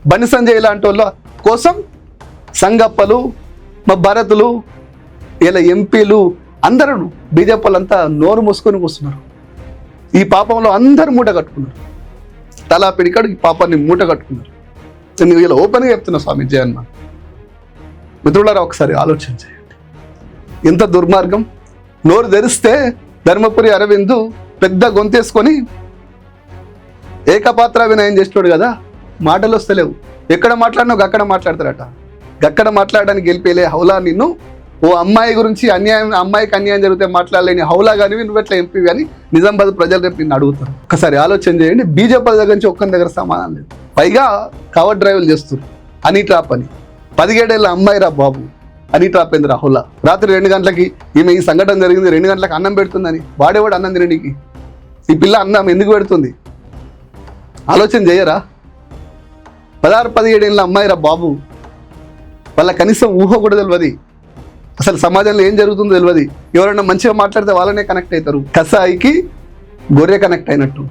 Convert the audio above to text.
బండి సంజయ్ లాంటి వాళ్ళ కోసం సంగప్పలు, మా భరతులు, ఇలా ఎంపీలు అందరూ బీజేపీ వాళ్ళంతా నోరు మూసుకొని కూస్తున్నారు. ఈ పాపంలో అందరూ మూట కట్టుకున్నారు. తలా పిడికాడు ఈ పాపాన్ని మూట కట్టుకున్నారు. నేను ఇలా ఓపెన్గా చెప్తున్నా స్వామి జయన్న. మిత్రులారా ఒకసారి ఆలోచన చేయండి. ఎంత దుర్మార్గం. నోరు తెరిస్తే ధర్మపురి అరవింద్ పెద్ద గొంతేసుకొని ఏకపాత్ర వినయం చేస్తున్నాడు కదా, మాటలు వస్తలేవు. ఎక్కడ మాట్లాడినావు అక్కడ మాట్లాడతారట. గక్కడ మాట్లాడడానికి గెలిపేలే హౌలా నిన్ను. ఓ అమ్మాయి గురించి అన్యాయం, అమ్మాయికి అన్యాయం జరిగితే మాట్లాడలేని హౌలా కానీ నువ్వు ఎట్లా ఎంపీ కానీ నిజామాబాద్ ప్రజలు రేపు నిన్ను అడుగుతారు. ఒకసారి ఆలోచన చేయండి. బీజేపీ దగ్గర నుంచి ఒక్కరి దగ్గర సమాధానం లేదు. పైగా కవర్ డ్రైవ్లు చేస్తారు. హనీ ట్రాప్ అని 17 ఏళ్ళ అమ్మాయి రా బాబు. హనీ ట్రాప్ ఏంది రాహుల్లా. రాత్రి 2 గంటలకి ఈమె ఈ సంఘటన జరిగింది, 2 గంటలకు అన్నం పెడుతుందని. వాడేవాడు అన్నం తినడానికి. ఈ పిల్ల అన్నం ఎందుకు పెడుతుంది? ఆలోచన చేయరా? 16-17 ఏళ్ళ అమ్మాయి రా బాబు. వాళ్ళ కనీసం ఊహ కూడా తెలియదు. అసలు సమాజంలో ఏం జరుగుతుందో తెలియదు. ఎవరైనా మంచిగా మాట్లాడితే వాళ్ళనే కనెక్ట్ అవుతారు. కసాయికి గొర్రె కనెక్ట్ అయినట్టు.